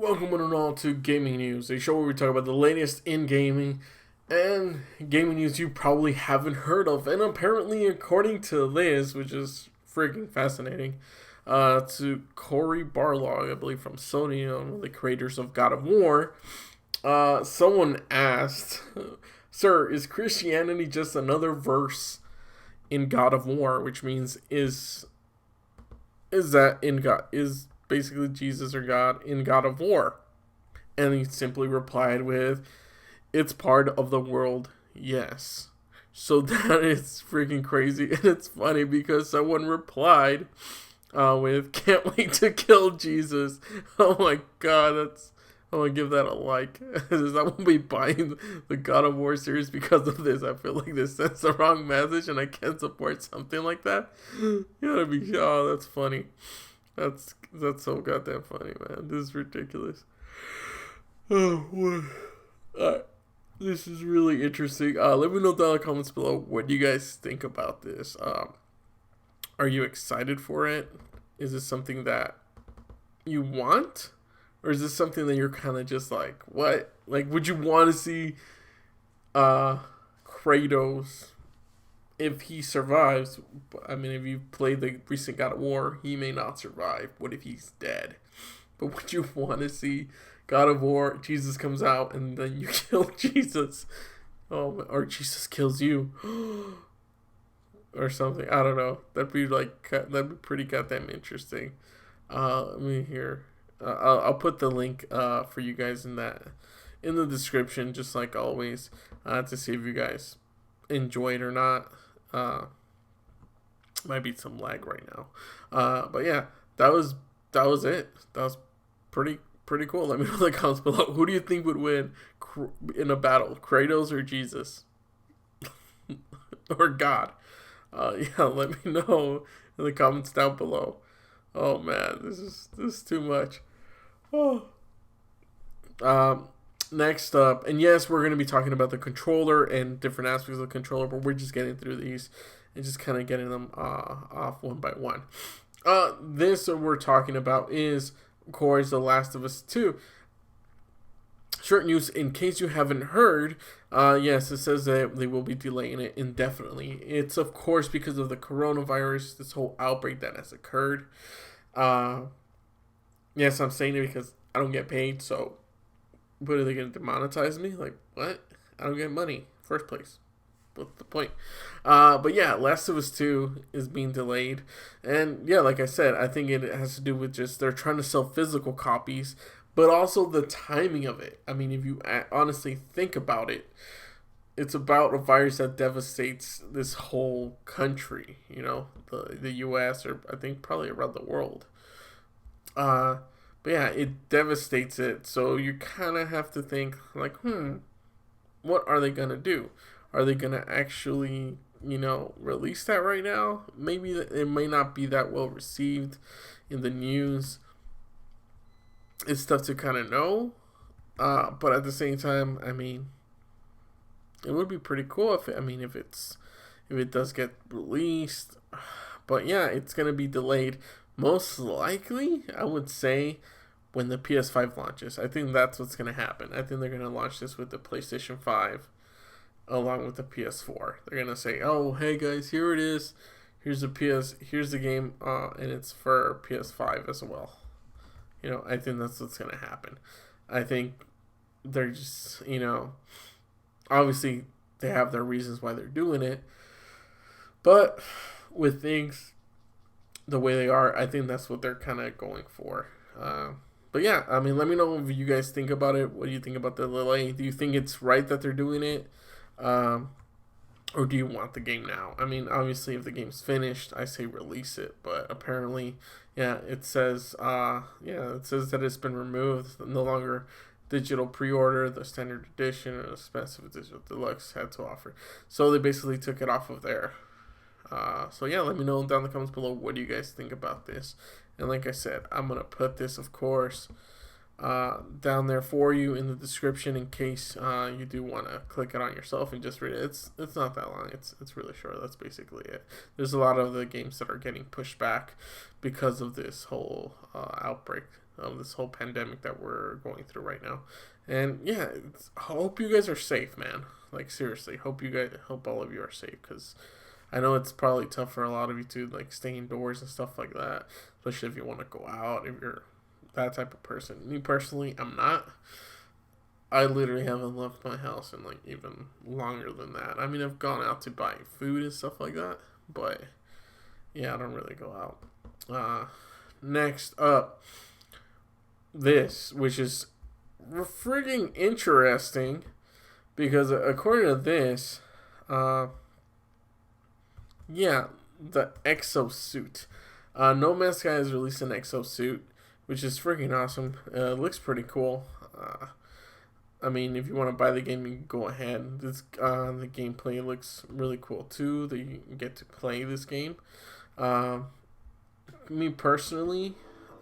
Welcome one and all to Gaming News, a show where we talk about the latest in gaming and gaming news you probably haven't heard of. And apparently, according to Liz, which is freaking fascinating, to Cory Barlog, I believe from Sony, one of the creators of God of War, someone asked, "Sir, is Christianity just another verse in God of War?" Which means is that in God is basically Jesus or God in God of War? And he simply replied with, "It's part of the world, yes." So that is freaking crazy. And it's funny because someone replied with, "Can't wait to kill Jesus." Oh my god, I'm gonna give that a like. I won't be buying the God of War series because of this. I feel like this sends the wrong message and I can't support something like that. You gotta be, oh, that's funny. That's so goddamn funny, man. This is ridiculous. Oh, boy. This is really interesting. Let me know down in the comments below what you guys think about this. Are you excited for it? Is this something that you want? Or is this something that you're kind of just like, what? Like, would you want to see Kratos, if he survives? I mean, if you played the recent God of War, he may not survive. What if he's dead? But would you want to see God of War, Jesus comes out, and then you kill Jesus? Oh, or Jesus kills you. Or something. I don't know. That'd be pretty goddamn interesting. Let me hear. I'll put the link for you guys in the description, just like always, to see if you guys enjoy it or not. Might be some lag right now, but yeah, that was it. That was pretty cool. Let me know in the comments below. Who do you think would win in a battle, Kratos or Jesus, or God? Yeah, let me know in the comments down below. Oh man, this is too much. Oh. Next up, and yes, we're going to be talking about the controller and different aspects of the controller, but we're just getting through these and just kind of getting them off one by one. This that we're talking about is, of course, The Last of Us 2. Short news, in case you haven't heard, yes, it says that they will be delaying it indefinitely. It's, of course, because of the coronavirus, this whole outbreak that has occurred. Yes, I'm saying it because I don't get paid, so what are they going to demonetize me? Like, what? I don't get money first place. What's the point? But yeah, Last of Us 2 is being delayed. And yeah, like I said, I think it has to do with just they're trying to sell physical copies, but also the timing of it. I mean, if you honestly think about it, it's about a virus that devastates this whole country, you know, the US, or I think probably around the world. But yeah, it devastates it. So you kind of have to think like, what are they going to do? Are they going to actually, release that right now? Maybe it may not be that well received in the news. It's tough to kind of know. But at the same time, I mean, it would be pretty cool if it does get released. But yeah, it's going to be delayed. Most likely, I would say, when the PS5 launches. I think that's what's going to happen. I think they're going to launch this with the PlayStation 5 along with the PS4. They're going to say, "Oh, hey guys, here it is. Here's the game, and it's for PS5 as well." I think that's what's going to happen. I think they're just, obviously they have their reasons why they're doing it. But with things the way they are, I think that's what they're kind of going for. But yeah, I mean, let me know what you guys think about it. What do you think about the delay? Do you think it's right that they're doing it? Or do you want the game now? I mean, obviously, if the game's finished, I say release it. But apparently, yeah, it says that it's been removed. No longer digital pre-order, the standard edition, or the expensive digital deluxe had to offer. So they basically took it off of there. So yeah, let me know down in the comments below what do you guys think about this. And like I said, I'm going to put this, of course, down there for you in the description in case you do want to click it on yourself and just read it. It's not that long. It's really short. That's basically it. There's a lot of the games that are getting pushed back because of this whole outbreak of this whole pandemic that we're going through right now. And yeah, I hope you guys are safe, man. Like seriously, hope all of you are safe, because I know it's probably tough for a lot of you to like stay indoors and stuff like that, especially if you want to go out, if you're that type of person. Me personally, I'm not. I literally haven't left my house in like even longer than that. I mean, I've gone out to buy food and stuff like that, but yeah, I don't really go out. Next up, this, which is freaking interesting, because according to this, yeah, the exosuit. No Man's Sky has released an exosuit, which is freaking awesome. It looks pretty cool. I mean, if you want to buy the game, you can go ahead. The gameplay looks really cool too. That you get to play this game. Me personally,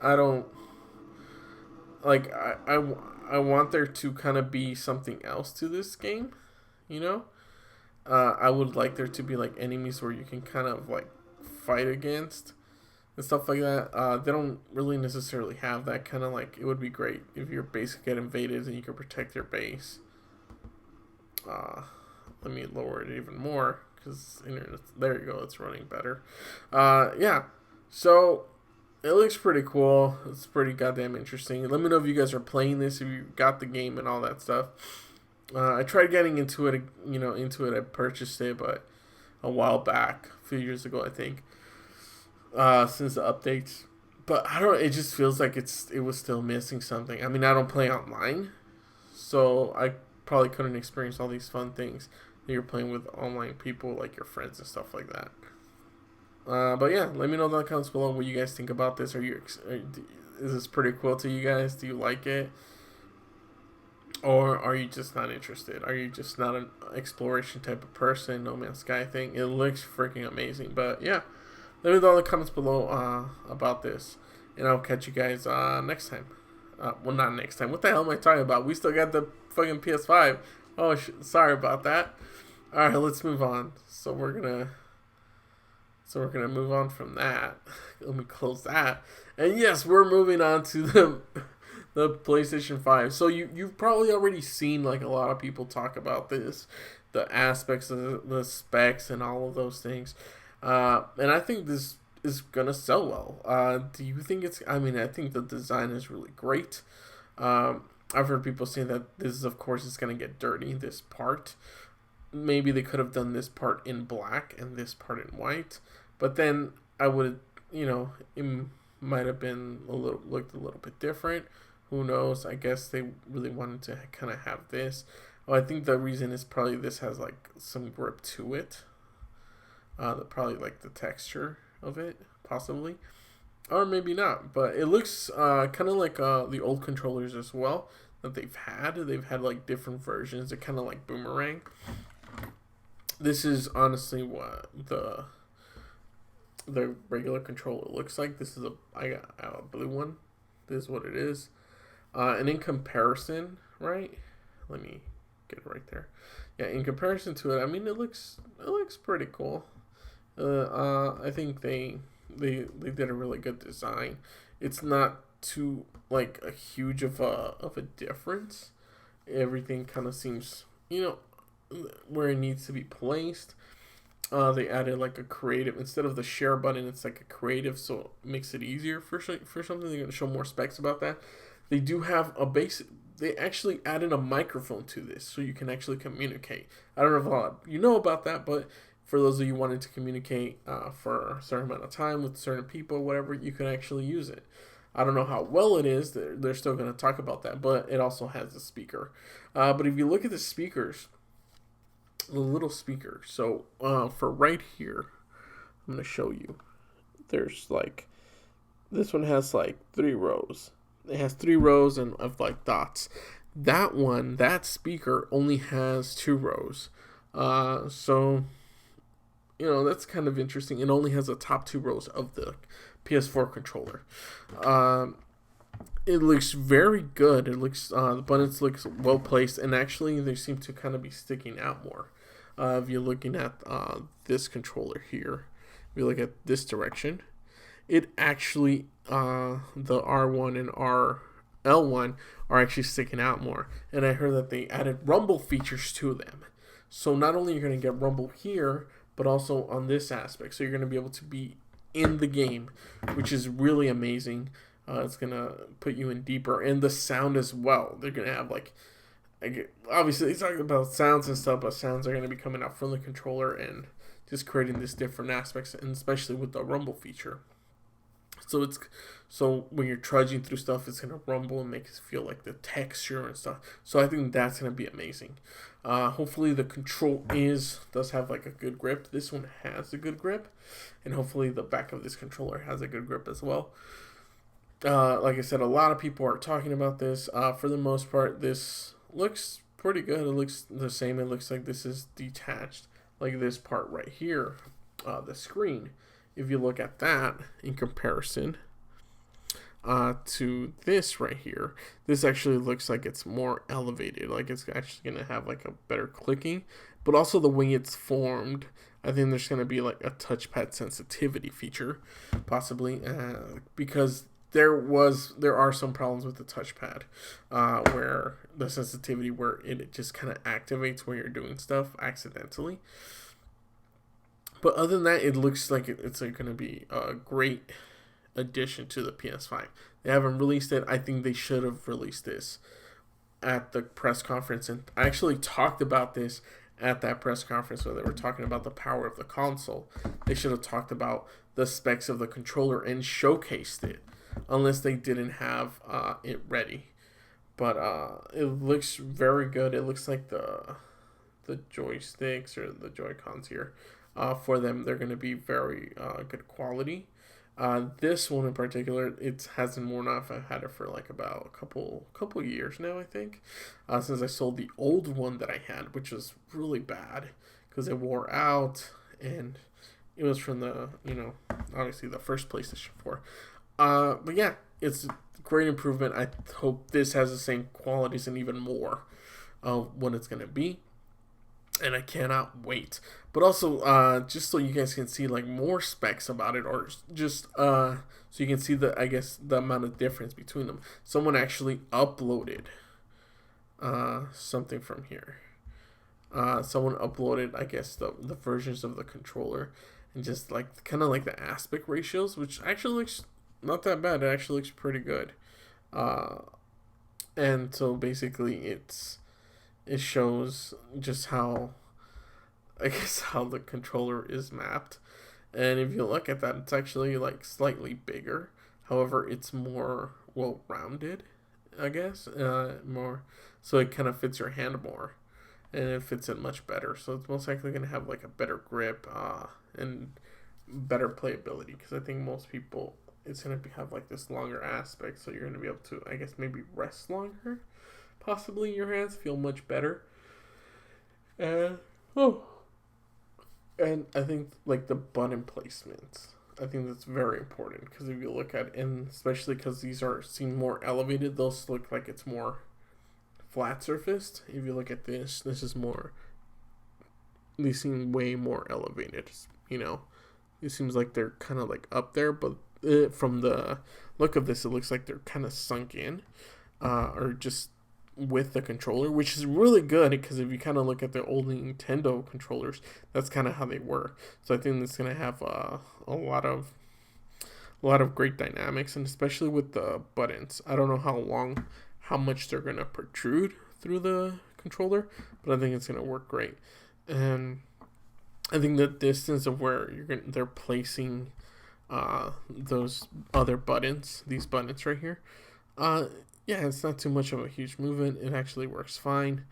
I don't like. I want there to kind of be something else to this game. You know, I would like there to be like enemies where you can kind of like fight against and stuff like that. They don't really necessarily have that. Kind of like, it would be great if your base could get invaded and you could protect your base. Let me lower it even more, because internet. There you go. It's running better. Yeah. So it looks pretty cool. It's pretty goddamn interesting. Let me know if you guys are playing this, if you got the game and all that stuff. I tried getting into it. I purchased it, but a while back, a few years ago, I think. Since the updates, but I don't. It just feels like it was still missing something. I mean, I don't play online, so I probably couldn't experience all these fun things that you're playing with online people, like your friends and stuff like that. But yeah, let me know in the comments below what you guys think about this. Is this pretty cool to you guys? Do you like it, or are you just not interested? Are you just not an exploration type of person? No Man's Sky thing. It looks freaking amazing, but yeah. Let me know in the comments below about this, and I'll catch you guys next time. Well, not next time. What the hell am I talking about? We still got the fucking PS5. Oh, sorry about that. All right, let's move on. So we're gonna move on from that. Let me close that. And yes, we're moving on to the PlayStation 5. So you've probably already seen like a lot of people talk about this, the aspects of the specs and all of those things. And I think this is gonna sell well. Do you think it's? I mean, I think the design is really great. I've heard people saying that this is, of course, it's gonna get dirty. This part, maybe they could have done this part in black and this part in white, but then I would, it might have been looked a little bit different. Who knows? I guess they really wanted to kind of have this. I think the reason is probably this has like some grip to it. Probably like the texture of it, possibly, or maybe not. But it looks kind of like the old controllers as well that they've had. They've had like different versions. They're kind of like Boomerang. This is honestly what the regular controller looks like. I got a blue one. This is what it is. And in comparison, right? Let me get it right there. Yeah, in comparison to it, I mean, it looks pretty cool. I think they did a really good design. It's not too like a huge of a difference. Everything kind of seems, where it needs to be placed. They added like a creative instead of the share button. It's like a creative, so it makes it easier for something. They're gonna show more specs about that. They do have a basic. They actually added a microphone to this, so you can actually communicate. I don't know if a lot you know about that, but for those of you wanting to communicate for a certain amount of time with certain people, whatever, you can actually use it. I don't know how well it is. They're still going to talk about that, but it also has a speaker. But if you look at the speakers, the little speaker. So for right here, I'm going to show you. There's like, this one has like 3 rows. It has 3 rows of like dots. That speaker only has 2 rows. So that's kind of interesting. It only has the top 2 rows of the PS4 controller. It looks very good. It looks the buttons look well placed, and actually they seem to kind of be sticking out more. If you're looking at this controller here, if you look at this direction, it actually the R1 and L1 are actually sticking out more. And I heard that they added rumble features to them. So not only are you going to get rumble here, but also on this aspect. So you're going to be able to be in the game, which is really amazing. It's going to put you in deeper. And the sound as well. They're going to have like, obviously he's talking about sounds and stuff, but sounds are going to be coming out from the controller and just creating these different aspects, and especially with the rumble feature. So when you're trudging through stuff, it's gonna rumble and make it feel like the texture and stuff. So I think that's gonna be amazing. Hopefully the control does have like a good grip. This one has a good grip, and hopefully the back of this controller has a good grip as well. Like I said, a lot of people are talking about this. For the most part, this looks pretty good. It looks the same. It looks like this is detached, like this part right here, the screen. If you look at that in comparison to this right here, this actually looks like it's more elevated. Like it's actually going to have like a better clicking. But also the way it's formed, I think there's going to be like a touchpad sensitivity feature, possibly, because there are some problems with the touchpad where the sensitivity, where it just kind of activates when you're doing stuff accidentally. But other than that, it looks like it's going to be a great addition to the PS5. They haven't released it. I think they should have released this at the press conference. And I actually talked about this at that press conference where they were talking about the power of the console. They should have talked about the specs of the controller and showcased it, unless they didn't have it ready. But it looks very good. It looks like the joysticks or the Joy-Cons here, for them, they're going to be very good quality. This one in particular, it hasn't worn off. I've had it for like about a couple years now, I think, since I sold the old one that I had, which was really bad because it wore out, and it was from the, obviously the first PlayStation 4. But yeah, it's a great improvement. I hope this has the same qualities and even more of what it's going to be. And I cannot wait. But also, just so you guys can see like more specs about it, or just so you can see the amount of difference between them. Someone actually uploaded something from here. Someone uploaded, I guess, the versions of the controller, and just like kind of like the aspect ratios, which actually looks not that bad. It actually looks pretty good. And so basically, it shows just how the controller is mapped. And if you look at that, it's actually like slightly bigger. However, it's more well-rounded, I guess. More, so it kind of fits your hand more, and it fits it much better. So it's most likely going to have like a better grip and better playability, because I think most people, it's going to have like this longer aspect, so you're going to be able to, I guess, maybe rest longer. Possibly your hands feel much better. And I think like the button placements, I think that's very important, because if you look at, and especially because these seem more elevated, those look like it's more flat surfaced. If you look at this is more, these seem way more elevated. It seems like they're kind of like up there, but from the look of this, it looks like they're kind of sunk in, or just with the controller, which is really good, because if you kind of look at the old Nintendo controllers, that's kind of how they were. So I think it's going to have a lot of great dynamics, and especially with the buttons. I don't know how much they're going to protrude through the controller, but I think it's going to work great. And I think the distance of where they're placing those other buttons, these buttons right here, yeah, it's not too much of a huge movement. It actually works fine.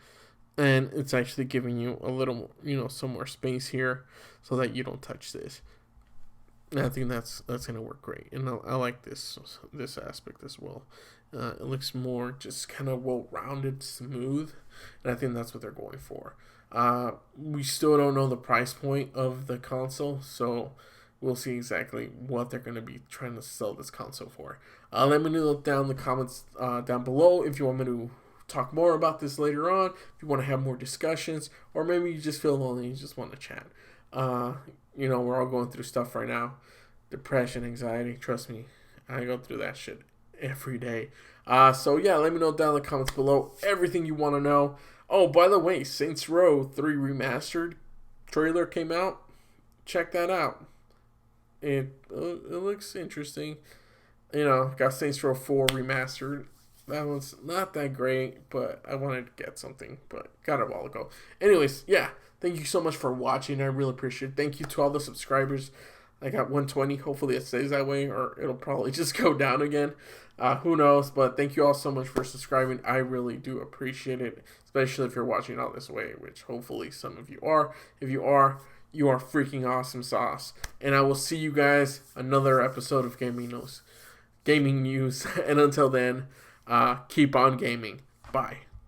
And it's actually giving you a little, some more space here so that you don't touch this. And I think that's going to work great. And I like this aspect as well. It looks more just kind of well-rounded, smooth. And I think that's what they're going for. We still don't know the price point of the console, so we'll see exactly what they're going to be trying to sell this console for. Let me know down in the comments down below if you want me to talk more about this later on, if you want to have more discussions, or maybe you just feel lonely and you just want to chat. We're all going through stuff right now. depression, anxiety. Trust me, I go through that shit every day. So yeah, let me know down in the comments below everything you want to know. Oh, by the way, Saints Row 3 Remastered trailer came out. Check that out. It looks interesting. You know, got Saints Row 4 Remastered. That one's not that great, but I wanted to get something, but got it a while ago. Anyways, yeah, thank you so much for watching. I really appreciate it. Thank you to all the subscribers. I got 120. Hopefully it stays that way, or it'll probably just go down again. Who knows? But thank you all so much for subscribing. I really do appreciate it, especially if you're watching all this way, which hopefully some of you are. If you are, you are freaking awesome sauce. And I will see you guys another episode of Gaming News. And until then, keep on gaming. Bye.